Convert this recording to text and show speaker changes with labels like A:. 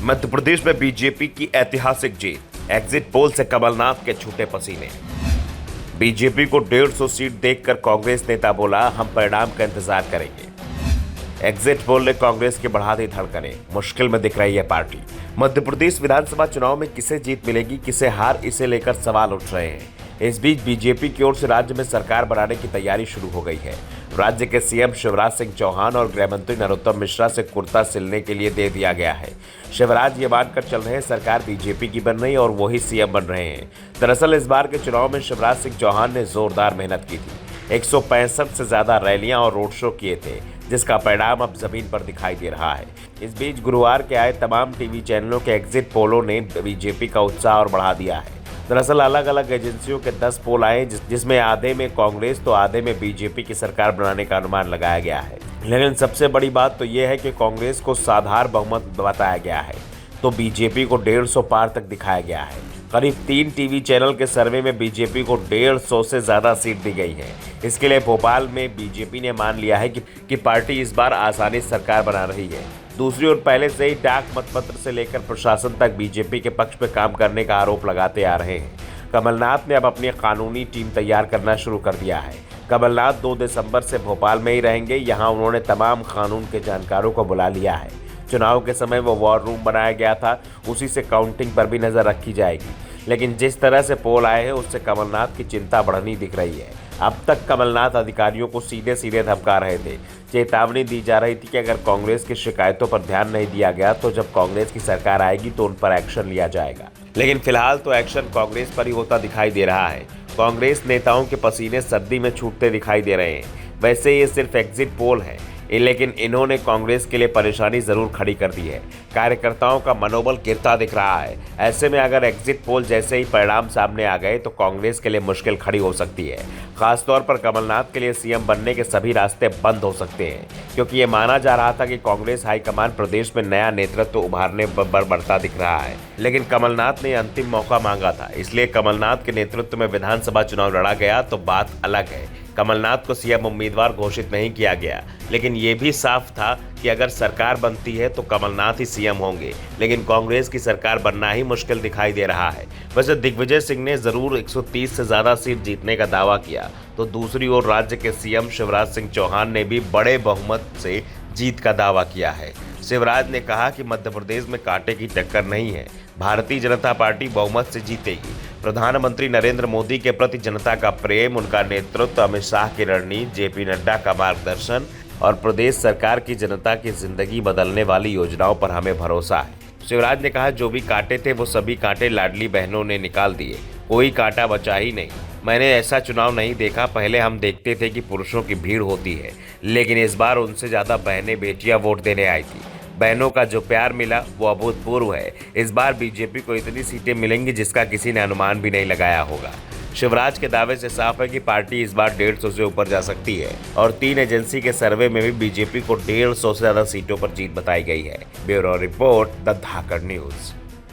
A: मध्य प्रदेश में बीजेपी की ऐतिहासिक जीत, एग्जिट पोल से कमलनाथ के छूटे पसीने। बीजेपी को 150 सीट देखकर कांग्रेस नेता बोला, हम परिणाम का इंतजार करेंगे। एग्जिट पोल ने कांग्रेस की बढ़ा दी धड़कनें, मुश्किल में दिख रही है पार्टी। मध्य प्रदेश विधानसभा चुनाव में किसे जीत मिलेगी, किसे हार, इसे लेकर सवाल उठ रहे हैं। इस बीच बीजेपी की ओर से राज्य में सरकार बनाने की तैयारी शुरू हो गई है। राज्य के सीएम शिवराज सिंह चौहान और गृह मंत्री नरोत्तम मिश्रा से कुर्ता सिलने के लिए दे दिया गया है। शिवराज ये मानकर चल रहे हैं सरकार बीजेपी की बन रही और वही सीएम बन रहे हैं। दरअसल इस बार के चुनाव में शिवराज सिंह चौहान ने जोरदार मेहनत की थी। 165 से ज्यादा रैलियां और रोड शो किए थे, जिसका परिणाम अब जमीन पर दिखाई दे रहा है। इस बीच गुरुवार के आए तमाम टीवी चैनलों के एग्जिट पोलों ने बीजेपी का उत्साह और बढ़ा दिया है। दरअसल अलग अलग एजेंसियों के 10 पोल आए, जिसमें आधे में कांग्रेस तो आधे में बीजेपी की सरकार बनाने का अनुमान लगाया गया है। लेकिन सबसे बड़ी बात तो यह है कि कांग्रेस को साधारण बहुमत बताया गया है, तो बीजेपी को 150 पार तक दिखाया गया है। करीब 3 टीवी चैनल के सर्वे में बीजेपी को 150 से ज्यादा सीट दी गई है। इसके लिए भोपाल में बीजेपी ने मान लिया है कि पार्टी इस बार आसानी से सरकार बना रही है। दूसरी ओर पहले से ही डाक मतपत्र से लेकर प्रशासन तक बीजेपी के पक्ष में काम करने का आरोप लगाते आ रहे हैं। कमलनाथ ने अब अपनी कानूनी टीम तैयार करना शुरू कर दिया है। कमलनाथ 2 दिसंबर से भोपाल में ही रहेंगे। यहाँ उन्होंने तमाम कानून के जानकारों को बुला लिया है। चुनाव के समय वो वॉर रूम बनाया गया था, उसी से काउंटिंग पर भी नजर रखी जाएगी। लेकिन जिस तरह से पोल आए हैं, उससे कमलनाथ की चिंता बढ़नी दिख रही है। अब तक कमलनाथ अधिकारियों को सीधे सीधे धमका रहे थे। चेतावनी दी जा रही थी कि अगर कांग्रेस की शिकायतों पर ध्यान नहीं दिया गया तो जब कांग्रेस की सरकार आएगी तो उन पर एक्शन लिया जाएगा। लेकिन फिलहाल तो एक्शन कांग्रेस पर ही होता दिखाई दे रहा है। कांग्रेस नेताओं के पसीने सर्दी में छूटते दिखाई दे रहे हैं। वैसे ये सिर्फ एग्जिट पोल है, लेकिन इन्होंने कांग्रेस के लिए परेशानी जरूर खड़ी कर दी है। कार्यकर्ताओं का मनोबल गिरता दिख रहा है। ऐसे में अगर एग्जिट पोल जैसे ही परिणाम सामने आ गए तो कांग्रेस के लिए मुश्किल खड़ी हो सकती है। खासतौर पर कमलनाथ के लिए सीएम बनने के सभी रास्ते बंद हो सकते हैं, क्योंकि ये माना जा रहा था कि कांग्रेस हाईकमान प्रदेश में नया नेतृत्व उभारने पर बढ़ता दिख रहा है। लेकिन कमलनाथ ने अंतिम मौका मांगा था, इसलिए कमलनाथ के नेतृत्व में विधानसभा चुनाव लड़ा गया तो बात अलग है। कमलनाथ को सीएम उम्मीदवार घोषित नहीं किया गया, लेकिन ये भी साफ था कि अगर सरकार बनती है तो कमलनाथ ही सीएम होंगे। लेकिन कांग्रेस की सरकार बनना ही मुश्किल दिखाई दे रहा है। वैसे दिग्विजय सिंह ने जरूर 130 से ज्यादा सीट जीतने का दावा किया, तो दूसरी ओर राज्य के सीएम शिवराज सिंह चौहान ने भी बड़े बहुमत से जीत का दावा किया है। शिवराज ने कहा कि मध्य प्रदेश में कांटे की टक्कर नहीं है, भारतीय जनता पार्टी बहुमत से जीतेगी। प्रधानमंत्री नरेंद्र मोदी के प्रति जनता का प्रेम, उनका नेतृत्व, अमित शाह की रणनीति, जेपी नड्डा का मार्गदर्शन और प्रदेश सरकार की जनता की जिंदगी बदलने वाली योजनाओं पर हमें भरोसा है। शिवराज ने कहा, जो भी कांटे थे वो सभी कांटे लाडली बहनों ने निकाल दिए, कोई कांटा बचा ही नहीं। मैंने ऐसा चुनाव नहीं देखा। पहले हम देखते थे कि पुरुषों की भीड़ होती है, लेकिन इस बार उनसे ज्यादा बहनें बेटियां वोट देने आई थी। बहनों का जो प्यार मिला वो अभूतपूर्व है। इस बार बीजेपी को इतनी सीटें मिलेंगी जिसका किसी ने अनुमान भी नहीं लगाया होगा। शिवराज के दावे से साफ है कि पार्टी इस बार 150 से ऊपर जा सकती है और 3 एजेंसी के सर्वे में भी बीजेपी को 150 से ज्यादा सीटों पर जीत बताई गई है। Bureau report, the Dhakad news.